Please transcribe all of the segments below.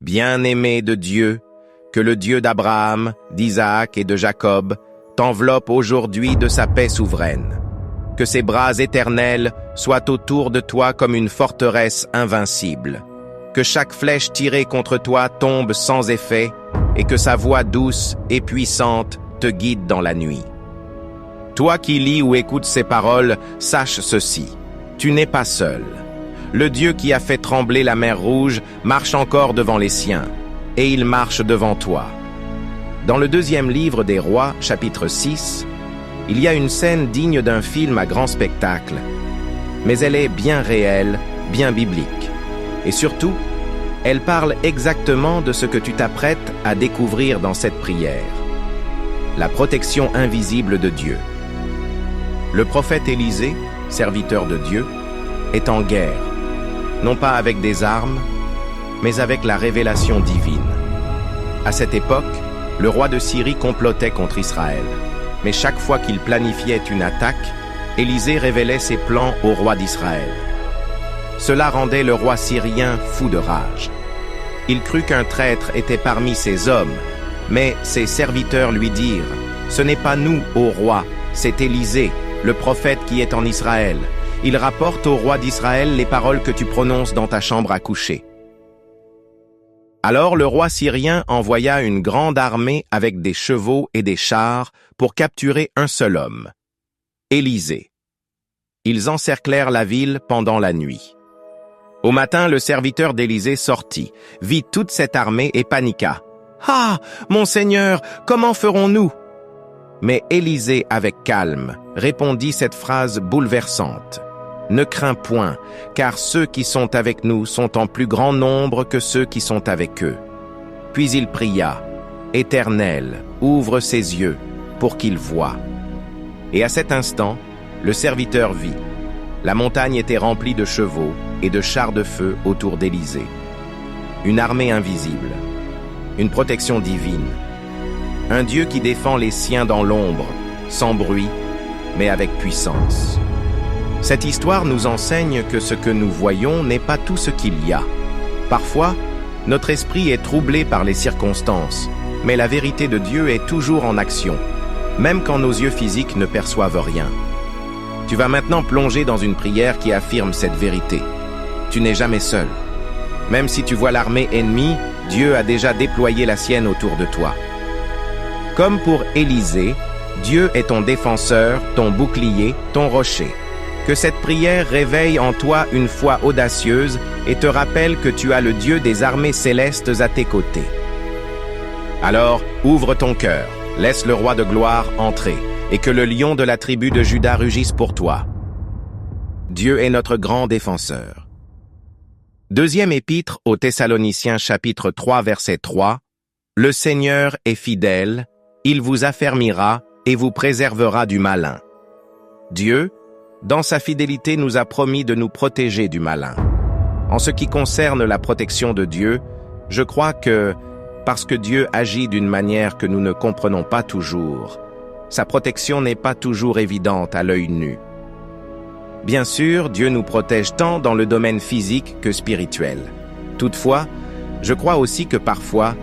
Bien-aimé de Dieu, que le Dieu d'Abraham, d'Isaac et de Jacob t'enveloppe aujourd'hui de sa paix souveraine. Que ses bras éternels soient autour de toi comme une forteresse invincible. Que chaque flèche tirée contre toi tombe sans effet et que sa voix douce et puissante te guide dans la nuit. Toi qui lis ou écoutes ces paroles, sache ceci, tu n'es pas seul. Le Dieu qui a fait trembler la mer Rouge marche encore devant les siens, et il marche devant toi. Dans le deuxième livre des Rois, chapitre 6, il y a une scène digne d'un film à grand spectacle, mais elle est bien réelle, bien biblique. Et surtout, elle parle exactement de ce que tu t'apprêtes à découvrir dans cette prière. La protection invisible de Dieu. Le prophète Élisée, serviteur de Dieu, est en guerre, non pas avec des armes, mais avec la révélation divine. À cette époque, le roi de Syrie complotait contre Israël. Mais chaque fois qu'il planifiait une attaque, Élisée révélait ses plans au roi d'Israël. Cela rendait le roi syrien fou de rage. Il crut qu'un traître était parmi ses hommes, mais ses serviteurs lui dirent « Ce n'est pas nous, ô roi, c'est Élisée, le prophète qui est en Israël. Il rapporte au roi d'Israël les paroles que tu prononces dans ta chambre à coucher. » Alors le roi syrien envoya une grande armée avec des chevaux et des chars pour capturer un seul homme, Élisée. Ils encerclèrent la ville pendant la nuit. Au matin, le serviteur d'Élisée sortit, vit toute cette armée et paniqua. « Ah, mon Seigneur, comment ferons-nous » Mais Élisée, avec calme, répondit cette phrase bouleversante. « Ne crains point, car ceux qui sont avec nous sont en plus grand nombre que ceux qui sont avec eux. » Puis il pria, « Éternel, ouvre ses yeux, pour qu'il voie. » Et à cet instant, le serviteur vit. La montagne était remplie de chevaux et de chars de feu autour d'Élisée. Une armée invisible, une protection divine, un Dieu qui défend les siens dans l'ombre, sans bruit, mais avec puissance. Cette histoire nous enseigne que ce que nous voyons n'est pas tout ce qu'il y a. Parfois, notre esprit est troublé par les circonstances, mais la vérité de Dieu est toujours en action, même quand nos yeux physiques ne perçoivent rien. Tu vas maintenant plonger dans une prière qui affirme cette vérité. Tu n'es jamais seul. Même si tu vois l'armée ennemie, Dieu a déjà déployé la sienne autour de toi. Comme pour Élisée, Dieu est ton défenseur, ton bouclier, ton rocher. Que cette prière réveille en toi une foi audacieuse et te rappelle que tu as le Dieu des armées célestes à tes côtés. Alors, ouvre ton cœur, laisse le roi de gloire entrer, et que le lion de la tribu de Juda rugisse pour toi. Dieu est notre grand défenseur. Deuxième épître aux Thessaloniciens chapitre 3 verset 3. Le Seigneur est fidèle, il vous affermira et vous préservera du malin. Dieu, dans sa fidélité, nous a promis de nous protéger du malin. En ce qui concerne la protection de Dieu, je crois que, parce que Dieu agit d'une manière que nous ne comprenons pas toujours, sa protection n'est pas toujours évidente à l'œil nu. Bien sûr, Dieu nous protège tant dans le domaine physique que spirituel. Toutefois, je crois aussi que parfois,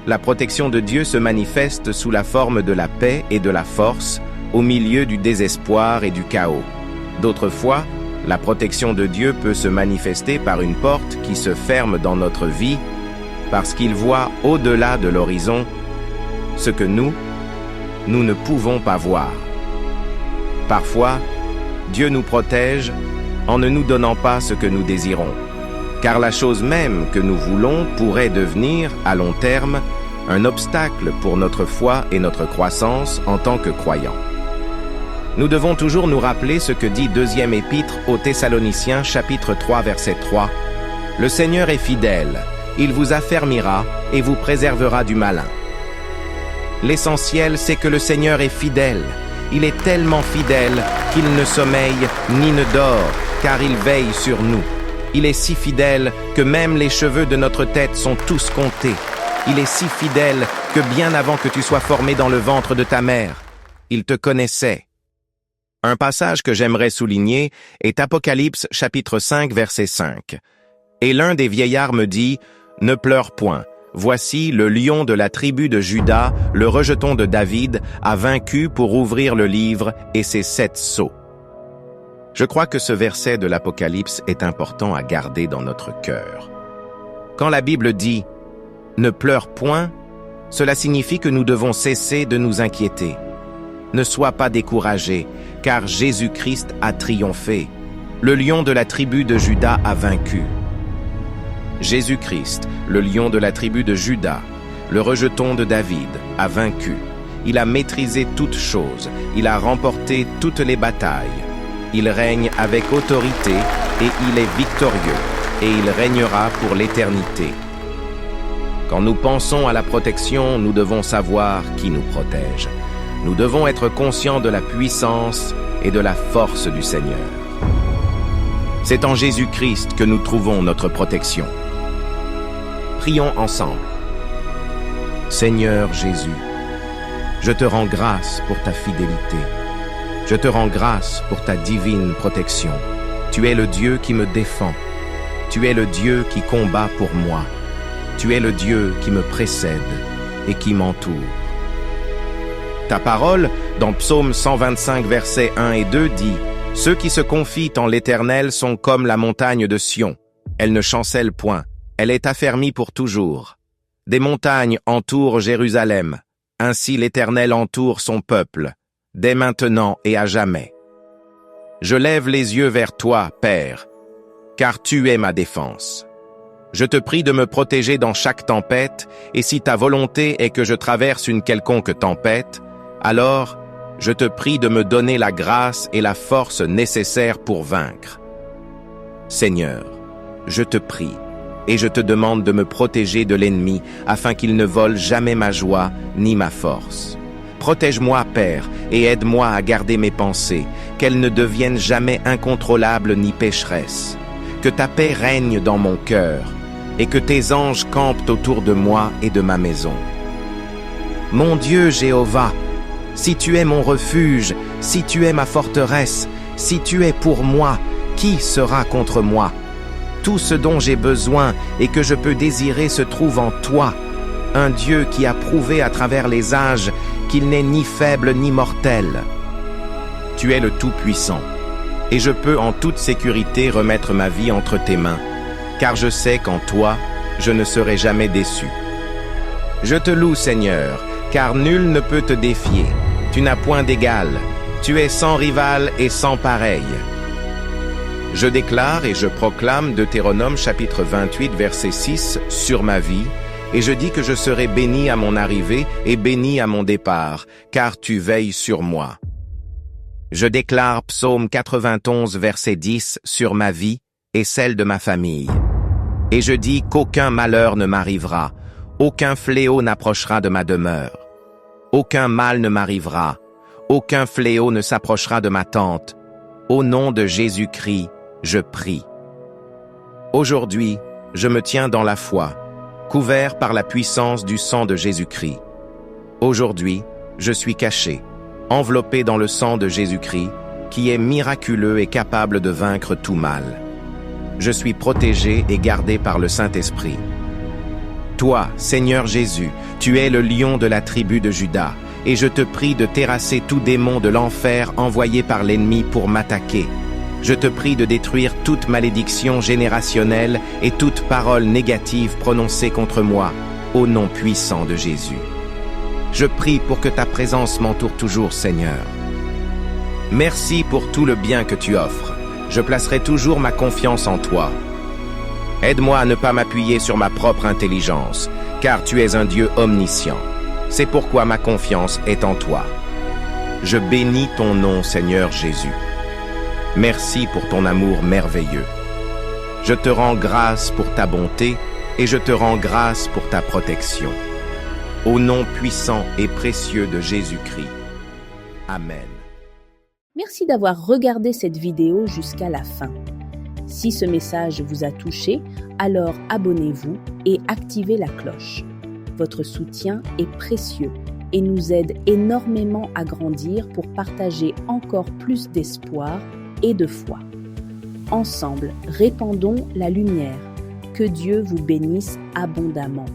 la protection de Dieu se manifeste sous la forme de la paix et de la force au milieu du désespoir et du chaos. D'autres fois, la protection de Dieu peut se manifester par une porte qui se ferme dans notre vie parce qu'il voit au-delà de l'horizon ce que nous ne pouvons pas voir. Parfois, Dieu nous protège en ne nous donnant pas ce que nous désirons, car la chose même que nous voulons pourrait devenir, à long terme, un obstacle pour notre foi et notre croissance en tant que croyants. Nous devons toujours nous rappeler ce que dit deuxième épître aux Thessaloniciens chapitre 3 verset 3. « Le Seigneur est fidèle, il vous affermira et vous préservera du malin. » L'essentiel, c'est que le Seigneur est fidèle. Il est tellement fidèle qu'il ne sommeille ni ne dort, car il veille sur nous. Il est si fidèle que même les cheveux de notre tête sont tous comptés. Il est si fidèle que bien avant que tu sois formé dans le ventre de ta mère, il te connaissait. Un passage que j'aimerais souligner est Apocalypse chapitre 5 verset 5. « Et l'un des vieillards me dit, « Ne pleure point, Voici le lion de la tribu de Juda, le rejeton de David, a vaincu pour ouvrir le livre et ses 7 sceaux. Je crois que ce verset de l'Apocalypse est important à garder dans notre cœur. Quand la Bible dit « Ne pleure point », cela signifie que nous devons cesser de nous inquiéter. Ne sois pas découragé, car Jésus-Christ a triomphé. Le lion de la tribu de Juda a vaincu. Jésus-Christ, le lion de la tribu de Juda, le rejeton de David, a vaincu. Il a maîtrisé toutes choses, il a remporté toutes les batailles. Il règne avec autorité et il est victorieux, et il régnera pour l'éternité. Quand nous pensons à la protection, nous devons savoir qui nous protège. Nous devons être conscients de la puissance et de la force du Seigneur. C'est en Jésus-Christ que nous trouvons notre protection. Prions ensemble. Seigneur Jésus, je te rends grâce pour ta fidélité. Je te rends grâce pour ta divine protection. Tu es le Dieu qui me défend. Tu es le Dieu qui combat pour moi. Tu es le Dieu qui me précède et qui m'entoure. Ta parole, dans Psaume 125, versets 1 et 2, dit « Ceux qui se confient en l'Éternel sont comme la montagne de Sion. Elle ne chancelle point. Elle est affermie pour toujours. Des montagnes entourent Jérusalem. Ainsi l'Éternel entoure son peuple, dès maintenant et à jamais. Je lève les yeux vers toi, Père, car tu es ma défense. Je te prie de me protéger dans chaque tempête, et si ta volonté est que je traverse une quelconque tempête, alors je te prie de me donner la grâce et la force nécessaires pour vaincre. Seigneur, je te prie, et je te demande de me protéger de l'ennemi, afin qu'il ne vole jamais ma joie ni ma force. Protège-moi, Père, et aide-moi à garder mes pensées, qu'elles ne deviennent jamais incontrôlables ni pécheresses. Que ta paix règne dans mon cœur, et que tes anges campent autour de moi et de ma maison. Mon Dieu Jéhovah, si tu es mon refuge, si tu es ma forteresse, si tu es pour moi, qui sera contre moi? Tout ce dont j'ai besoin et que je peux désirer se trouve en toi, un Dieu qui a prouvé à travers les âges qu'il n'est ni faible ni mortel. Tu es le Tout-Puissant, et je peux en toute sécurité remettre ma vie entre tes mains, car je sais qu'en toi, je ne serai jamais déçu. Je te loue, Seigneur, car nul ne peut te défier. Tu n'as point d'égal. Tu es sans rival et sans pareil. Je déclare et je proclame Deutéronome chapitre 28, verset 6 sur ma vie, et je dis que je serai béni à mon arrivée et béni à mon départ, car tu veilles sur moi. Je déclare Psaume 91, verset 10 sur ma vie et celle de ma famille. Et je dis qu'aucun malheur ne m'arrivera, aucun fléau n'approchera de ma demeure. Aucun mal ne m'arrivera, aucun fléau ne s'approchera de ma tente. Au nom de Jésus-Christ, je prie. Aujourd'hui, je me tiens dans la foi, couvert par la puissance du sang de Jésus-Christ. Aujourd'hui, je suis caché, enveloppé dans le sang de Jésus-Christ, qui est miraculeux et capable de vaincre tout mal. Je suis protégé et gardé par le Saint-Esprit. Toi, Seigneur Jésus, tu es le lion de la tribu de Juda, et je te prie de terrasser tout démon de l'enfer envoyé par l'ennemi pour m'attaquer. Je te prie de détruire toute malédiction générationnelle et toute parole négative prononcée contre moi, au nom puissant de Jésus. Je prie pour que ta présence m'entoure toujours, Seigneur. Merci pour tout le bien que tu offres. Je placerai toujours ma confiance en toi. Aide-moi à ne pas m'appuyer sur ma propre intelligence, car tu es un Dieu omniscient. C'est pourquoi ma confiance est en toi. Je bénis ton nom, Seigneur Jésus. Merci pour ton amour merveilleux. Je te rends grâce pour ta bonté et je te rends grâce pour ta protection. Au nom puissant et précieux de Jésus-Christ. Amen. Merci d'avoir regardé cette vidéo jusqu'à la fin. Si ce message vous a touché, alors abonnez-vous et activez la cloche. Votre soutien est précieux et nous aide énormément à grandir pour partager encore plus d'espoir et de foi. Ensemble, répandons la lumière. Que Dieu vous bénisse abondamment.